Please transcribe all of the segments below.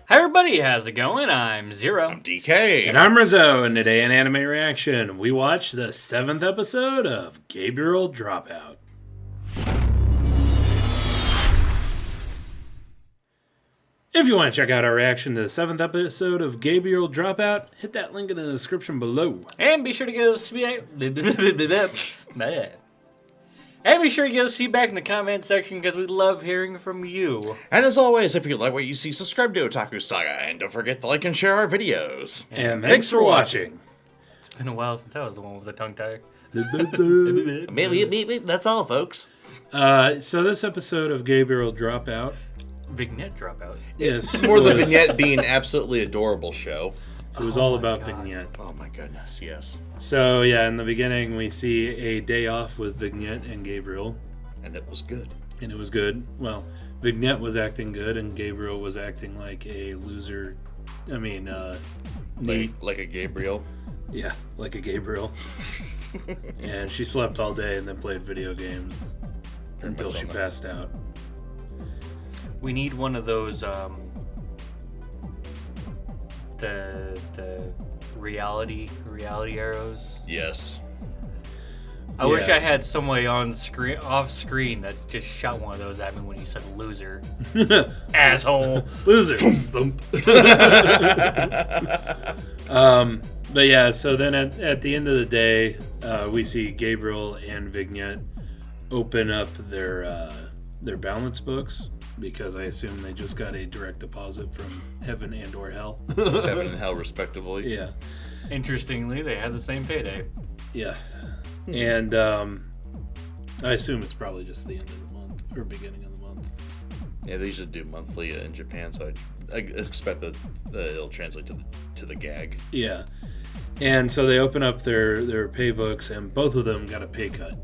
Hi everybody, how's it going? I'm Zero. I'm DK. And I'm Rizzo, and today in Anime Reaction, we watch the 7th episode of Gabriel DropOut. If you want to check out our reaction to the 7th episode of Gabriel DropOut, hit that link in the description below. And be sure to go see And be sure to give us feedback in the comment section because we love hearing from you. And as always, if you like what you see, subscribe to Otaku Saga, and don't forget to like and share our videos. And thanks for watching. It's been a while since I was the one with the tongue tie. That's all, folks. So this episode of Gabriel DropOut Vignette dropout. is More the Vignette being an absolutely adorable show. It was all about Vignette. Oh my goodness, yes. So yeah, in the beginning we see a day off with Vignette and Gabriel. And it was good. And it was good. Well, Vignette was acting good, and Gabriel was acting like a loser. Neat. Like a Gabriel. Yeah, like a Gabriel. And she slept all day and then played video games until she passed out. We need one of those, the reality arrows. Yes. I wish I had some way off screen that just shot one of those at me when you said loser. Asshole. Loser. Thump. But yeah, so then at the end of the day, we see Gabriel and Vignette open up their balance books, because I assume they just got a direct deposit from heaven and or hell. Heaven and hell, respectively. Yeah. Interestingly, they had the same payday. Yeah. And I assume it's probably just the end of the month or beginning of the month. Yeah, they usually do monthly in Japan, so I expect that it'll translate to the gag. Yeah. And so they open up their pay books, and both of them got a pay cut.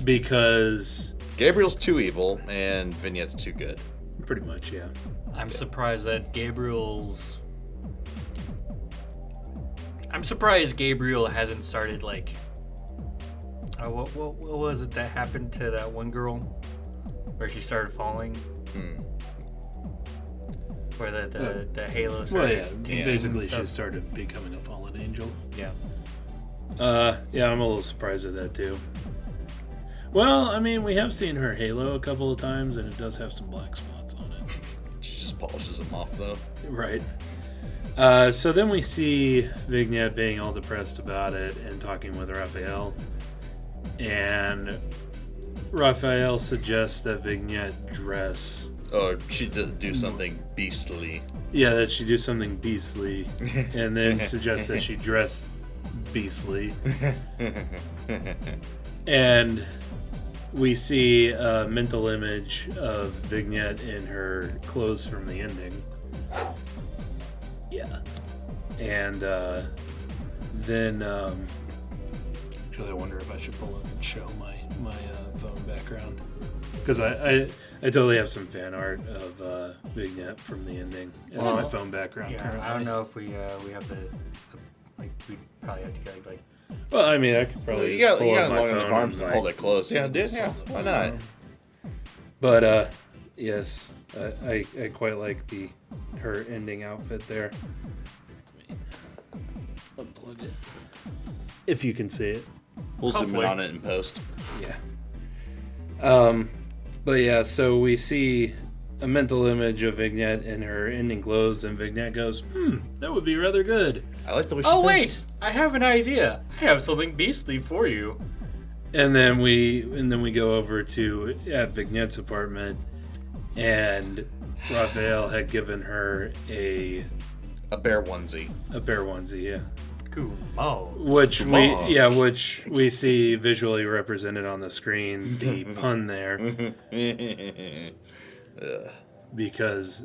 Because Gabriel's too evil, and Vignette's too good. Pretty much, yeah. I'm surprised Gabriel hasn't started, like... what was it that happened to that one girl? Where she started falling? Where the halo started... Well, yeah. Basically, she started becoming a fallen angel. Yeah. Yeah, I'm a little surprised at that, too. Well, I mean, we have seen her halo a couple of times, and it does have some black spots on it. She just polishes them off, though. Right. So then we see Vignette being all depressed about it and talking with Raphael. And Raphael suggests that Vignette dress. Oh, she do something beastly. Yeah, that she do something beastly. And then suggests that she dress beastly. And we see a mental image of Vignette in her clothes from the ending. Yeah. And then actually I wonder if I should pull up and show my phone background, because I totally have some fan art of Vignette from the ending as my phone background currently. I don't know if we have the we probably have to go like. Well, I mean, I could probably you just got pull up my long phone enough arms and to hold it close. Yeah, dude. Yeah, why not? But yes, I quite like her ending outfit there. Let me unplug it, if you can see it. We'll zoom in on it in post. Yeah. But yeah, so we see a mental image of Vignette in her ending clothes, and Vignette goes, that would be rather good. I like the way she thinks. Wait, I have an idea. I have something beastly for you. And then we go over to at Vignette's apartment, and Raphael had given her a bear onesie. A bear onesie, yeah. Cool. Which we see visually represented on the screen, the pun there. Because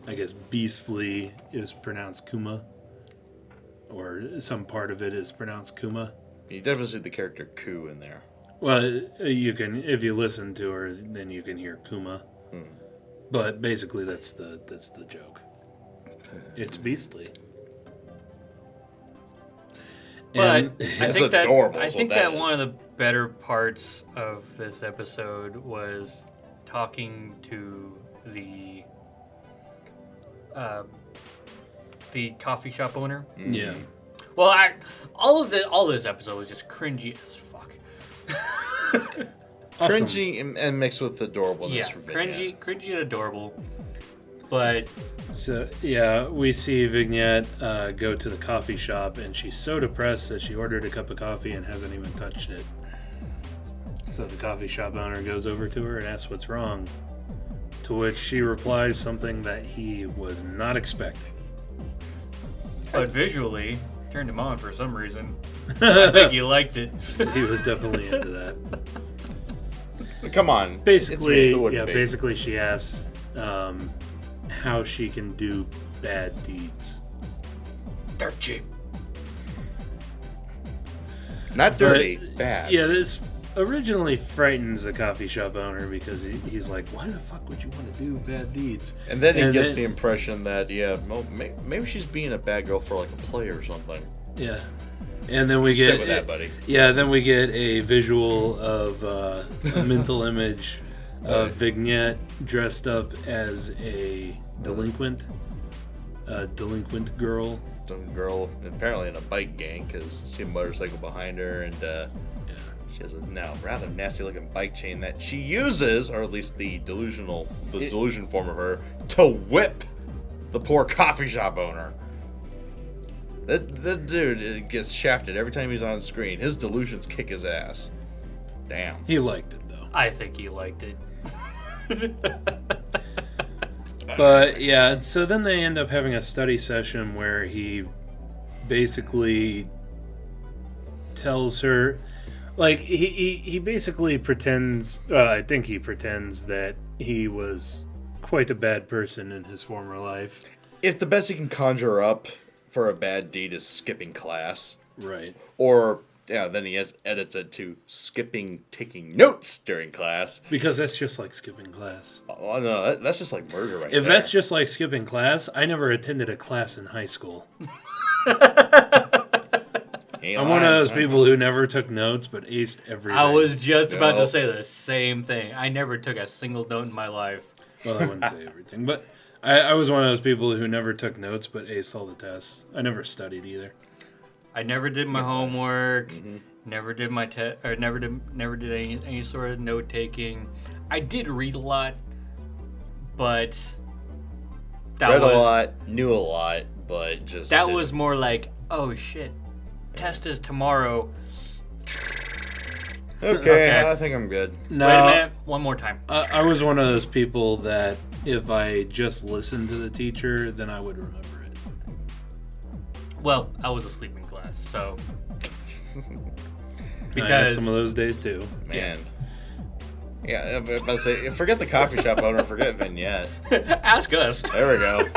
I guess beastly is pronounced Kuma, or some part of it is pronounced Kuma. You definitely see the character Ku in there. Well, you can, if you listen to her, then you can hear Kuma. But basically, that's the joke. It's beastly. But I think that is. one of the better parts of this episode was talking to the the coffee shop owner. Yeah. Well, all this episode was just cringy as fuck. Awesome. Cringy and mixed with adorableness. Yeah, from Vignette. cringy and adorable. But So, yeah, we see Vignette go to the coffee shop, and she's so depressed that she ordered a cup of coffee and hasn't even touched it. So the coffee shop owner goes over to her and asks what's wrong, to which she replies something that he was not expecting. but visually turned him on for some reason. I think he liked it. He was definitely into that. Come on. It's me, Basically, who wouldn't be? basically she asks how she can do bad deeds. Dirt cheap. Not dirty, But, bad. Yeah, this originally frightens the coffee shop owner because he's like, why the fuck would you want to do bad deeds? And then he gets then- the impression that, well, maybe she's being a bad girl for like a play or something. Yeah. And then we Sit get with that, buddy. Yeah, then we get a visual of a mental image of Vignette dressed up as a delinquent girl. Some girl, apparently in a bike gang, because see a motorcycle behind her, and she has a rather nasty looking bike chain that she uses, or at least the delusion form of her, to whip the poor coffee shop owner. That dude gets shafted every time he's on screen. His delusions kick his ass. Damn. He liked it though. I think he liked it. But yeah, so then they end up having a study session where he basically tells her, like, he basically pretends, I think he pretends that he was quite a bad person in his former life. If the best he can conjure up for a bad deed is skipping class, Right. or then he edits it to taking notes during class. Because that's just like skipping class. Oh no, that's just like murder right If there. that's just like skipping class, I never attended a class in high school. I'm one of those people who never took notes but aced everything. I was just about No. to say the same thing. I never took a single note in my life. Well, I wouldn't say everything, but I was one of those people who never took notes but aced all the tests. I never studied either. I never did my homework. Never did my or never did any sort of note taking. I did read a lot, but Read a lot, knew a lot, but just that didn't. was more like, oh shit, test is tomorrow. Okay, I think I'm good. No, Wait a minute, one more time. I was one of those people that if I just listened to the teacher, then I would remember it. Well, I was asleep in class, so I had because some of those days too. Man. Yeah, I was about to say, forget the coffee shop owner, forget Vignette. ask us. There we go.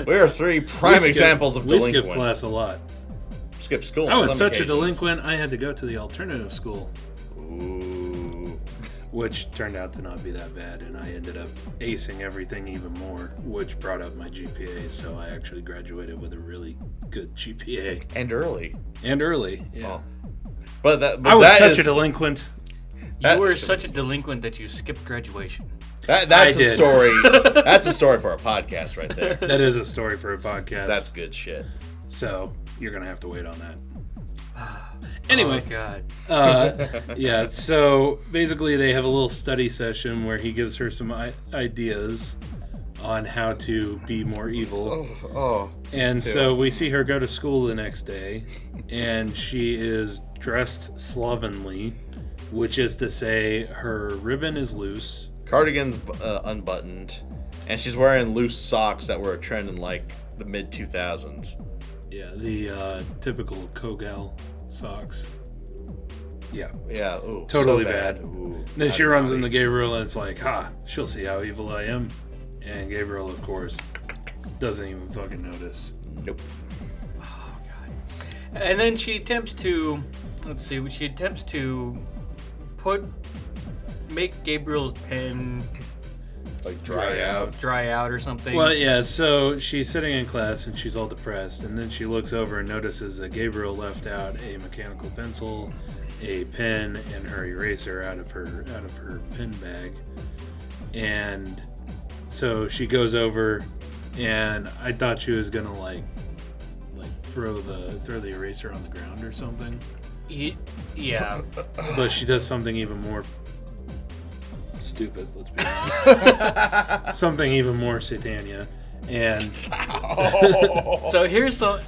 We are three prime examples of We delinquents. skipped class a lot. Skip school. I on was some such occasions. a delinquent, I had to go to the alternative school, Ooh. which turned out to not be that bad, and I ended up acing everything even more, which brought up my GPA, so I actually graduated with a really good GPA. And early. And early, yeah. Oh. But I was that such is- a delinquent. That You were should such be- a delinquent that you skipped graduation. That's I a did. story. That's a story for a podcast right there. That is a story for a podcast. That's good shit. So you're going to have to wait on that. Anyway, Oh my god. yeah, so basically they have a little study session where he gives her some ideas on how to be more evil. And so we see her go to school the next day, and she is dressed slovenly, which is to say her ribbon is loose. Cardigan's unbuttoned, and she's wearing loose socks that were a trend in like the mid 2000s. Yeah, the typical Kogal socks. Yeah. Yeah, ooh, Totally so bad. bad. Ooh, Then she not runs naughty. into Gabriel and it's like, she'll see how evil I am. And Gabriel, of course, doesn't even fucking notice. Nope. Oh god. And then she attempts to make Gabriel's pen Like dry out. dry out or something. Well, yeah, so she's sitting in class and she's all depressed, and then she looks over and notices that Gabriel left out a mechanical pencil, a pen, and her eraser out of her pen bag. And So she goes over, and I thought she was gonna like throw the eraser on the ground or something. Yeah. But she does something even more stupid. Let's be honest. Something even more Satania, and So here's some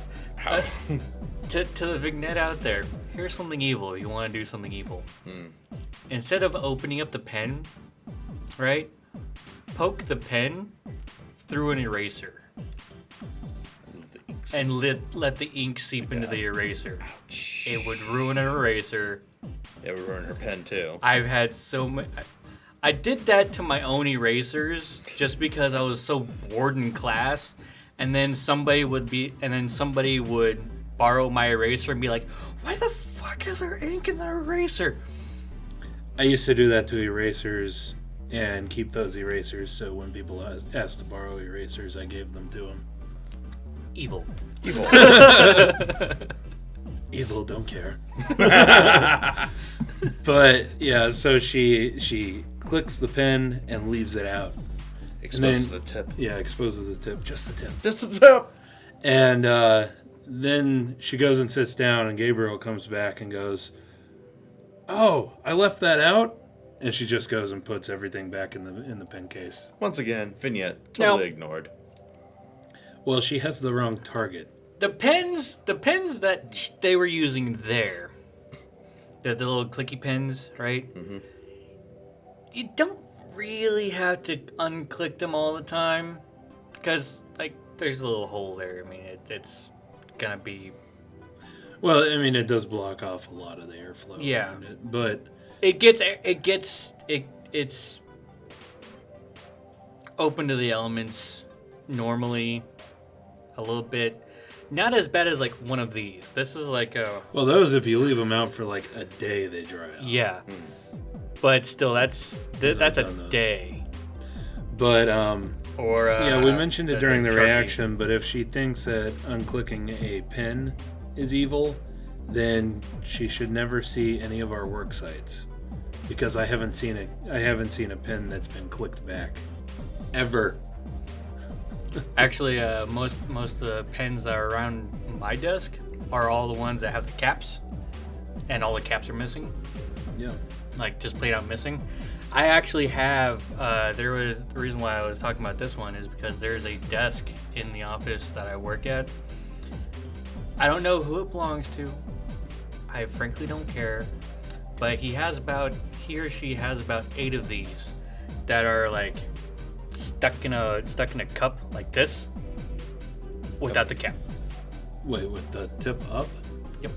to the Vignette out there. Here's something evil. You want to do something evil. Instead of opening up the pen, right? Poke the pen through an eraser. And let the ink seep into the eraser. Ouch. It would ruin an eraser. It would ruin her pen too. I've had so many. I did that to my own erasers just because I was so bored in class, and then somebody would borrow my eraser and be like, "Why the fuck is there ink in the eraser?" I used to do that to erasers and keep those erasers. So when people asked to borrow erasers, I gave them to them. Evil. Evil, don't care. But yeah, so she clicks the pen and leaves it out. Exposes the tip. Yeah, exposes the tip, just the tip. Just the tip. And then she goes and sits down, and Gabriel comes back and goes, "Oh, I left that out." And she just goes and puts everything back in the pen case. Once again, Vignette totally ignored. Well, she has the wrong target. The pens that they were using there, the little clicky pens, right? Mm-hmm. You don't really have to unclick them all the time, because like there's a little hole there. I mean, it's gonna be. Well, I mean, it does block off a lot of the airflow. Yeah, around it, but it's open to the elements normally. A little bit, not as bad as like one of these. This is like a. Well, those if you leave them out for like a day, they dry out. Yeah, but still, that's a day. But or yeah, we mentioned it during the Sharpie. reaction. But if she thinks that unclicking a pen is evil, then she should never see any of our work sites, because I haven't seen a pen that's been clicked back, ever. Actually, most of the pens that are around my desk are all the ones that have the caps, and all the caps are missing. Yeah. Like just played out missing. I actually have. The reason why I was talking about this one is because there's a desk in the office that I work at. I don't know who it belongs to. I frankly don't care. But he or she has about 8 of these that are like stuck in a cup like this without the cap. Wait, with the tip up? Yep.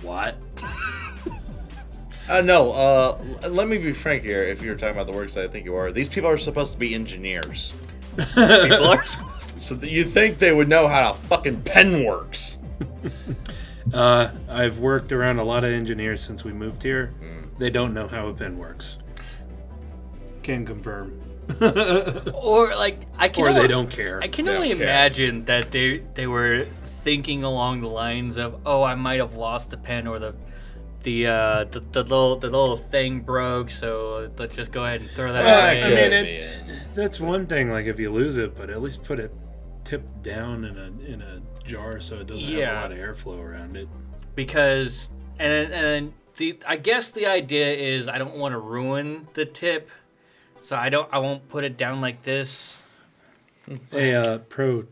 What? No, let me be frank here. If you're talking about the work site, I think you are. These people are supposed to be engineers. People are supposed to. So you think they would know how a fucking pen works. I've worked around a lot of engineers since we moved here. They don't know how a pen works. Can confirm. Or like they don't care. I can only imagine that they were thinking along the lines of, oh, I might have lost the pen, or the little thing broke, so let's just go ahead and throw that away. I mean, that's one thing. Like if you lose it, but at least put it tipped down in a jar so it doesn't have a lot of airflow around it. Because I guess the idea is I don't want to ruin the tip, so I won't put it down like this. A pro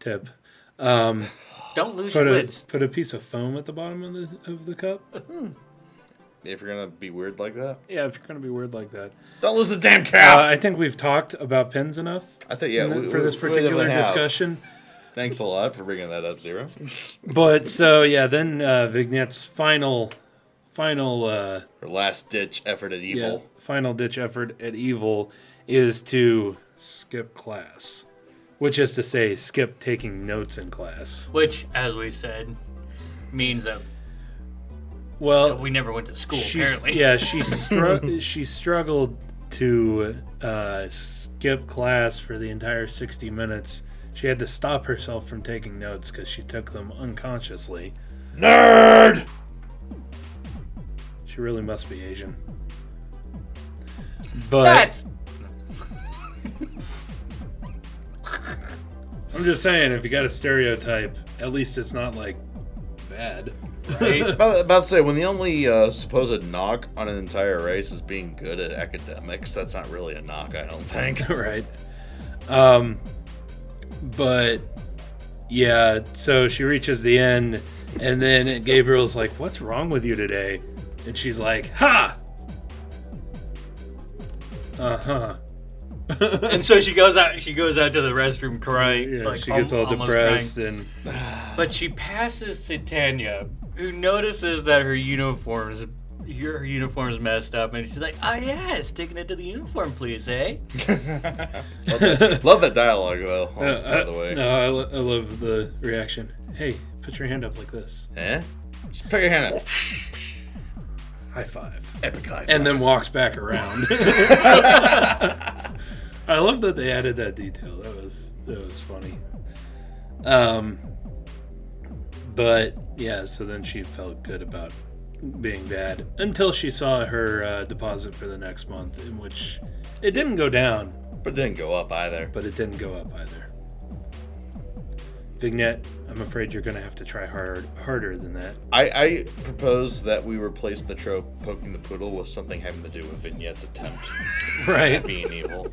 tip. Don't lose your lids. Put a piece of foam at the bottom of the cup. If you're gonna be weird like that. Yeah, if you're gonna be weird like that. Don't lose the damn cap. I think we've talked about pens enough. I think for this particular discussion. Thanks a lot for bringing that up, Zero. But so yeah, then Vignette's final. Her last ditch effort at evil. Yeah, final ditch effort at evil is to skip class. Which is to say, skip taking notes in class. Which, as we said, means that we never went to school, apparently. Yeah, she struggled to skip class for the entire 60 minutes. She had to stop herself from taking notes because she took them unconsciously. Nerd! She really must be Asian. But I'm just saying, if you got a stereotype, at least it's not like bad. Right? About to say, when the only supposed knock on an entire race is being good at academics, that's not really a knock, I don't think. Right. But yeah, so she reaches the end, and then Gabriel's like, "What's wrong with you today?" And she's like, "Ha! Uh-huh." And so she goes out to the restroom crying. Yeah, like, she gets all almost depressed crying. and But she passes Titania, who notices that her uniform's messed up, and she's like, "Oh yeah, sticking it to the uniform, please, eh?" Love that dialogue, though, by the way. No, I love the reaction. Hey, put your hand up like this. Eh? Just put your hand up. High five. Epic high five. And then walks back around. I love that they added that detail. That was funny. But yeah, so then she felt good about being bad until she saw her deposit for the next month, in which it didn't go down, But it didn't go up either. but it didn't go up either. Vignette, I'm afraid you're going to have to try harder than that. I propose that we replace the trope poking the poodle with something having to do with Vignette's attempt Right. at being evil.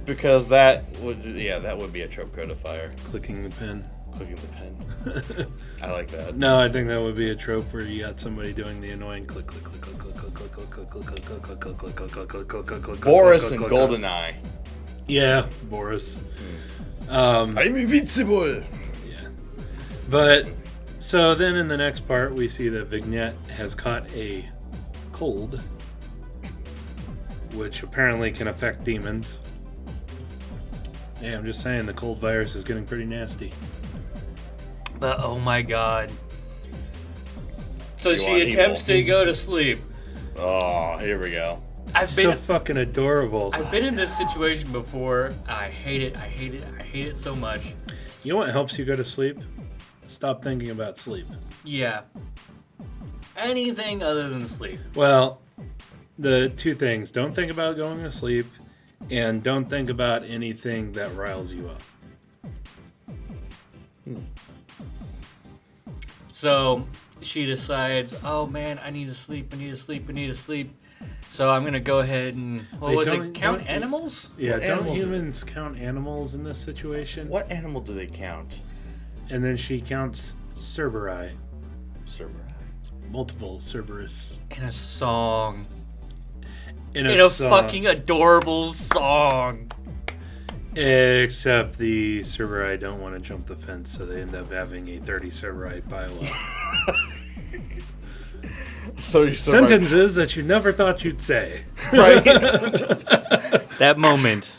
Because that would be a trope codifier. Clicking the pen. Clicking the pen. I like that. No, I think that would be a trope where you got somebody doing the annoying click, click, click, click, click, click, click, click, click, click, click, click, click, click, click, click, click, click, click, click. Boris and Goldeneye. Yeah, Boris. I'm invincible. Yeah. But so then in the next part we see that Vignette has caught a cold, which apparently can affect demons. Yeah, I'm just saying the cold virus is getting pretty nasty. But oh my god. So You she want attempts evil. to go to sleep. Oh, here we go. I've So been fucking adorable. I've been in this situation before. I hate it. I hate it. I hate it so much. You know what helps you go to sleep? Stop thinking about sleep. Yeah. Anything other than sleep. Well, the two things: don't think about going to sleep, and don't think about anything that riles you up. So she decides, oh man, I need to sleep. So I'm gonna go ahead and count animals? Yeah, What don't animal do humans count animals in this situation? What animal do they count? And then she counts Cerberi, Cerberus. multiple Cerberus In a song. in In a song. fucking adorable song. Except the Cerberi don't want to jump the fence, so they end up having a 30 Cerberi pileup. 30 Sentences that you never thought you'd say. Right? That moment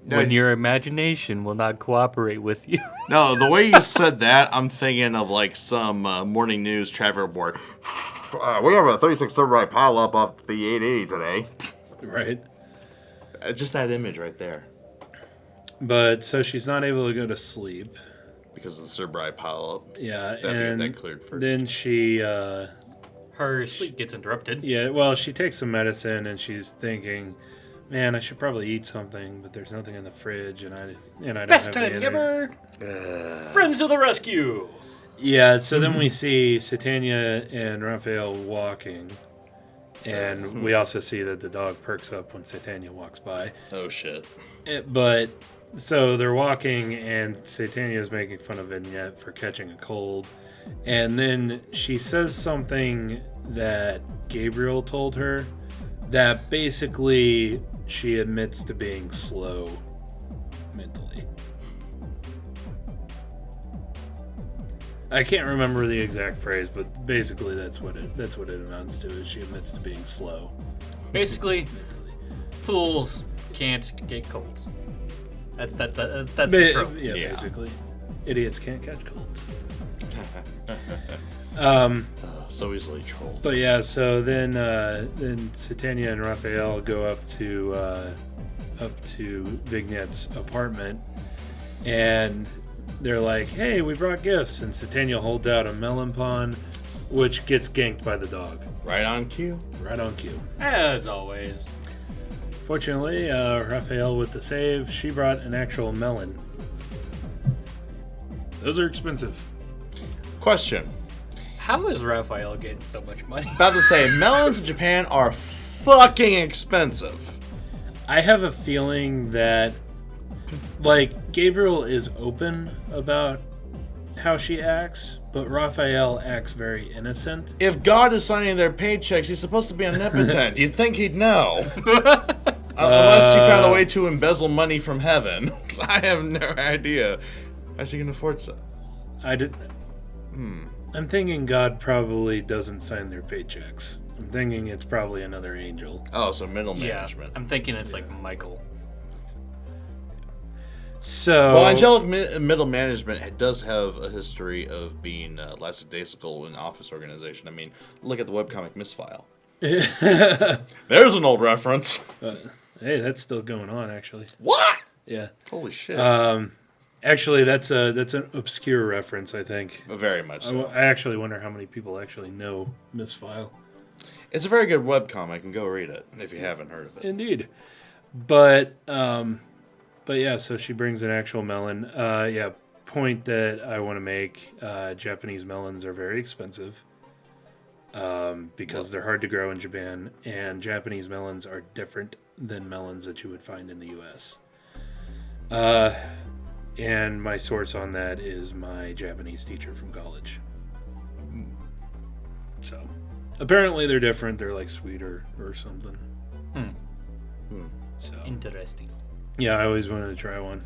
when No, your imagination will not cooperate with you. No, the way you said that, I'm thinking of like some morning news traffic report. We have a 36 Cerberus pile up off the 880 today. Right? Just that image right there. But so she's not able to go to sleep. Because of the Cerberus pile up. Yeah, That and that cleared first. then she, Her sleep gets interrupted. yeah, well, she takes some medicine and she's thinking, man, I should probably eat something, but there's nothing in the fridge, and I don't Best have the time energy. ever! Friends to the rescue! Yeah, so then we see Titania and Raphael walking, and we also see that the dog perks up when Titania walks by. Oh shit. But so they're walking, and Titania is making fun of Vignette for catching a cold, and then she says something that Gabriel told her that basically she admits to being slow mentally. I can't remember the exact phrase, but basically that's what it amounts to. Is she admits to being slow Basically, mentally. fools can't get colds. That's the trope. Yeah, Yeah. basically, idiots can't catch colds. So easily trolled. But yeah, so then Titania and Raphael go up to Vignette's apartment, and they're like, "Hey, we brought gifts." And Titania holds out a melon pawn, which gets ganked by the dog. Right on cue. Right on cue. As always. Fortunately, Raphael with the save, she brought an actual melon. Those are expensive. Question. How is Raphael getting so much money? About to say, melons in Japan are fucking expensive. I have a feeling that, like, Gabriel is open about how she acts, but Raphael acts very innocent. If God is signing their paychecks, he's supposed to be omnipotent. You'd think he'd know. Unless she found a way to embezzle money from heaven. I have no idea how she can afford so. I'm thinking God probably doesn't sign their paychecks. I'm thinking it's probably another angel. Oh, so middle management. I'm thinking it's like Michael. So, Well, angelic middle management does have a history of being lackadaisical in office organization. I mean, look at the webcomic Misfile. There's an old reference. Hey, that's still going on, actually. What? Yeah. Holy shit. Actually, that's an obscure reference, I think. Very much so. I actually wonder how many people actually know Misfile. It's a very good webcomic, and go read it if you haven't heard of it. Indeed. But yeah, so she brings an actual melon. Point that I want to make, Japanese melons are very expensive because they're hard to grow in Japan, and Japanese melons are different than melons that you would find in the U.S. And my source on that is my Japanese teacher from college. So, apparently they're different. They're like sweeter or something. So Interesting. yeah, I always wanted to try one.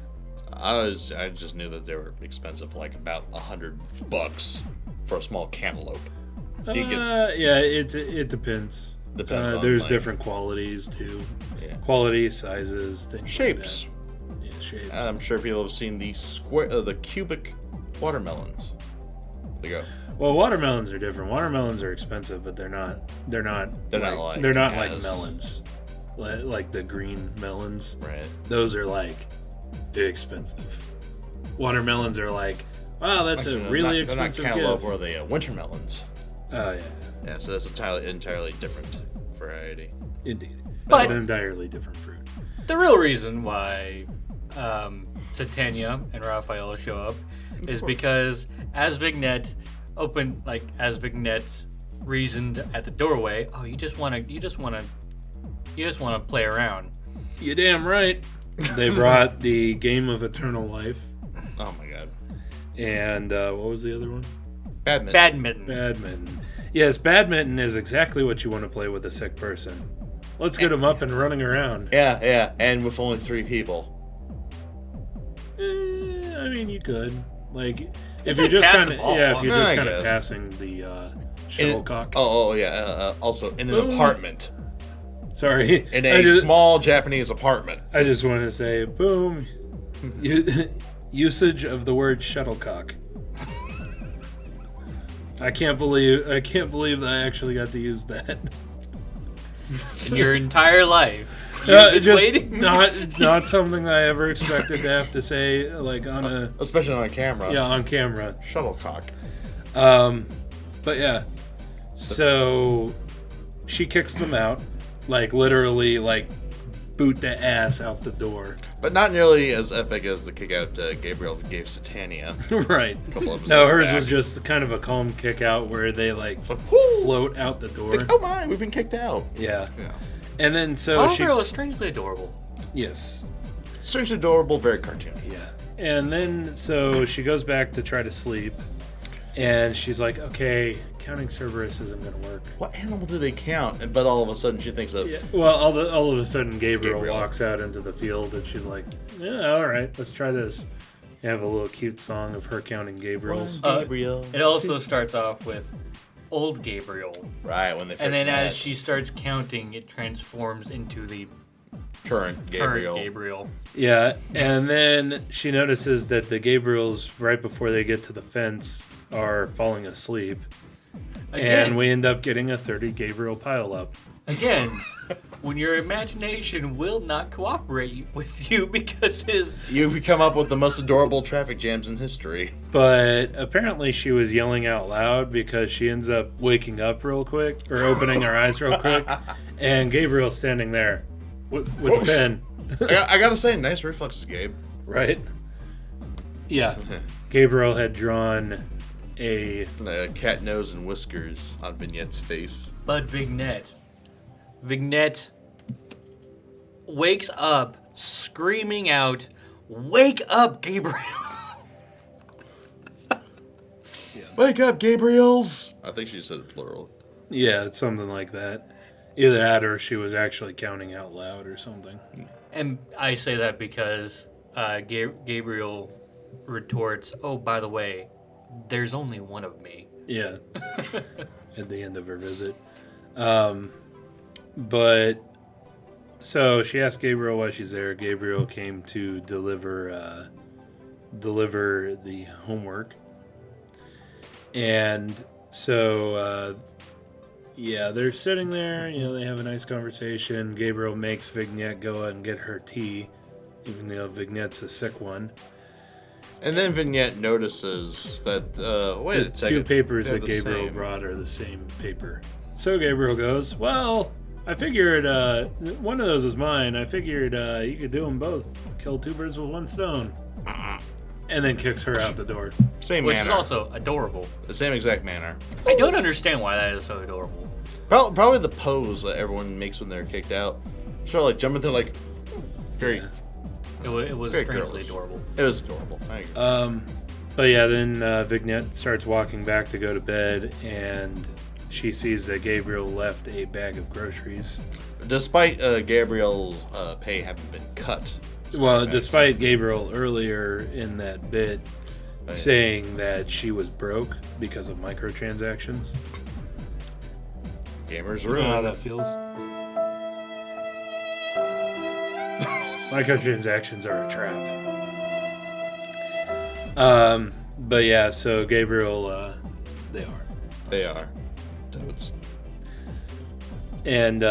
I just knew that they were expensive, like about $100 for a small cantaloupe. Yeah, it depends. Depends on, there's like, different qualities too. Yeah. Quality, sizes, things Shapes. like that. Yeah, shapes. I'm sure people have seen the the cubic watermelons. There you go. Well, watermelons are different. Watermelons are expensive, but they're not like melons. Like the green melons. Right. Those are like expensive. Watermelons are like, wow, that's Actually, a really they're not expensive cantaloupe, gift. or the winter melons. Oh yeah, Yeah, so that's entirely different variety. indeed. But- an entirely different fruit. The real reason why Satania and Raphael show up is course. because as Vignette reasoned at the doorway, oh, you just want to play around. You damn right. They brought the Game of Eternal Life, Oh my god. and what was the other one? Badminton. Badminton. Yes, badminton is exactly what you want to play with a sick person. Let's get them up and running around. Yeah, and with only 3 people. I mean, you could. Like, It's if you're like just pass kind the of ball. if you're just I kind of guess. passing the shuttlecock. Oh yeah. Also in an Boom. apartment, Sorry, in a small Japanese apartment. I just want to say, boom. Usage of the word shuttlecock. I can't believe that I actually got to use that. In your entire life, you've been Just waiting. not something that I ever expected to have to say, like on Especially on camera. on camera. Shuttlecock. But yeah, so she kicks them out, like literally, like boot the ass out the door. But not nearly as epic as the kick out Gabriel gave Satania. Right. A couple episodes No, hers back. was just kind of a calm kick out where they like Woo! float out the door. Like, oh my, we've been kicked out. Yeah. Yeah. And then so However, it was strangely adorable. yes. Strangely adorable, very cartoony. Yeah. And then so she goes back to try to sleep, and she's like, okay, counting Cerberus isn't going to work. What animal do they count? But all of a sudden she thinks of Yeah. Well, all of a sudden Gabriel Gabriel. walks out into the field, and she's like, yeah, all right, let's try this. You have a little cute song of her counting Gabriels. Gabriel. It also starts off with old Gabriel, Right, when they first and then met. as she starts counting, it transforms into the Current Gabriel. current Gabriel. Yeah, and then she notices that the Gabriels, right before they get to the fence, are falling asleep. Again, And we end up getting a 30 Gabriel pileup. Again, when your imagination will not cooperate with you because his You come up with the most adorable traffic jams in history. But apparently she was yelling out loud because she ends up waking up real quick, or opening her eyes real quick, and Gabriel's standing there. with the pen. I gotta say, nice reflexes, Gabe. Right? Yeah. Gabriel had drawn a cat nose and whiskers on Vignette's face. But Vignette wakes up screaming out, "Wake up, Gabriel!" Wake up, Gabriels! I think she said it plural. Yeah, it's something like that. Either that or she was actually counting out loud or something. And I say that because Gabriel retorts, "Oh, by the way, there's only one of me." Yeah. At the end of her visit. But so she asked Gabriel why she's there. Gabriel came to deliver the homework. And so they're sitting there, they have a nice conversation. Gabriel makes Vignette go out and get her tea, even though Vignette's a sick one. And then Vignette notices that, wait a second. Two papers that the Gabriel same. brought are the same paper. So Gabriel goes, well, I figured one of those is mine. I figured you could do them both. Kill two birds with one stone. And then kicks her out the door. Same Which manner. is also adorable. The same exact manner. I don't understand why that is so adorable. Probably the pose that everyone makes when they're kicked out. Sort of like jumping through, like, very... Yeah. It was Very strangely girlish. adorable. It was adorable. I agree. But yeah, then Vignette starts walking back to go to bed, and she sees that Gabriel left a bag of groceries. Despite Gabriel's pay having been cut. Well, despite Gabriel earlier in that bit saying that she was broke because of microtransactions. Gamers You know how ruin. that feels? Microtransactions are a trap. But yeah, so Gabriel, they are. They are. Toads. And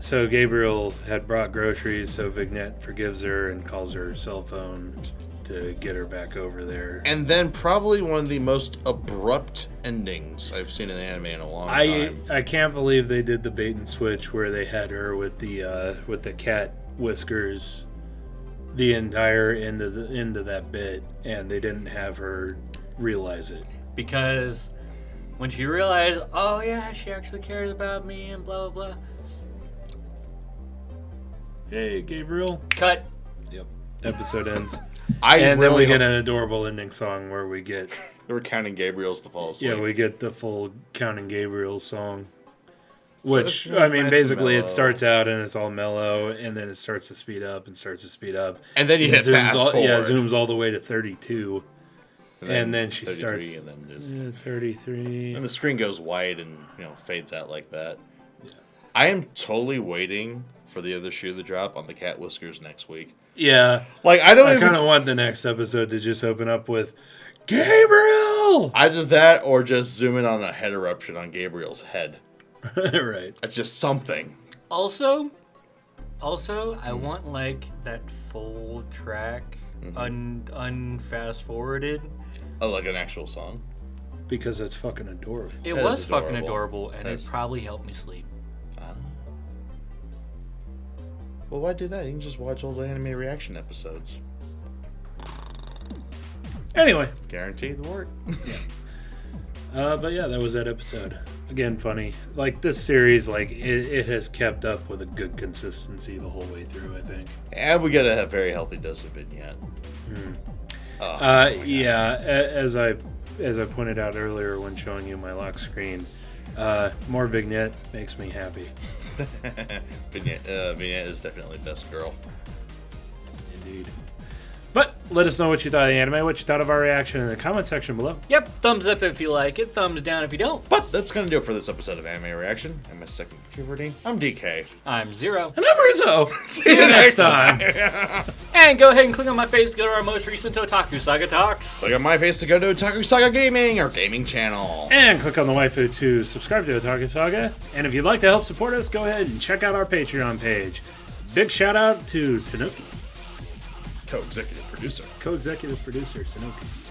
so Gabriel had brought groceries, so Vignette forgives her and calls her cell phone to get her back over there. And then probably one of the most abrupt endings I've seen in anime in a long time. I can't believe they did the bait and switch where they had her with the cat whiskers the entire end of that bit, and they didn't have her realize it. Because when she realized, oh yeah, she actually cares about me and blah blah blah. Hey, Gabriel. Cut. Yep. Episode ends. Then Then we get an adorable ending song where we get We're counting Gabriel's to fall asleep. yeah, we get the full Counting Gabriel song. So Which, it's I mean, nice and basically it mellow. starts out and it's all mellow, and then it starts to speed up and starts to speed up. And then you hit fast forward. Zooms all the way to 32. And then she 33, starts... and then just, 33. and the screen goes white and fades out like that. Yeah. I am totally waiting for the other shoe to drop on the cat whiskers next week. Yeah. Like I kind of want the next episode to just open up with Gabriel! Either that or just zoom in on a head eruption on Gabriel's head. Right. It's just something. Also, I want like that full track unfast forwarded. Oh, like an actual song? Because it's fucking adorable. It That was is fucking adorable. adorable, and That's- it probably helped me sleep. Well, why do that? You can just watch old anime reaction episodes. Anyway. Guaranteed to work. But yeah, that was that episode. Again, funny. Like, this series, like, it has kept up with a good consistency the whole way through, I think. And we get a very healthy dose of Vignette. Yeah, as I pointed out earlier when showing you my lock screen, more Vignette makes me happy. Vignette is definitely best girl. Indeed. But let us know what you thought of the anime, what you thought of our reaction in the comment section below. Yep, thumbs up if you like it, thumbs down if you don't. But that's going to do it for this episode of Anime Reaction. I'm my second puberty. I'm DK. I'm Zero. And I'm Rizzo. See you next time. And go ahead and click on my face to go to our most recent Otaku Saga talks. Click on my face to go to Otaku Saga Gaming, our gaming channel. And click on the waifu to subscribe to Otaku Saga. And if you'd like to help support us, go ahead and check out our Patreon page. Big shout out to Sanoki, Co-executive producer. co-executive producer Sanoki.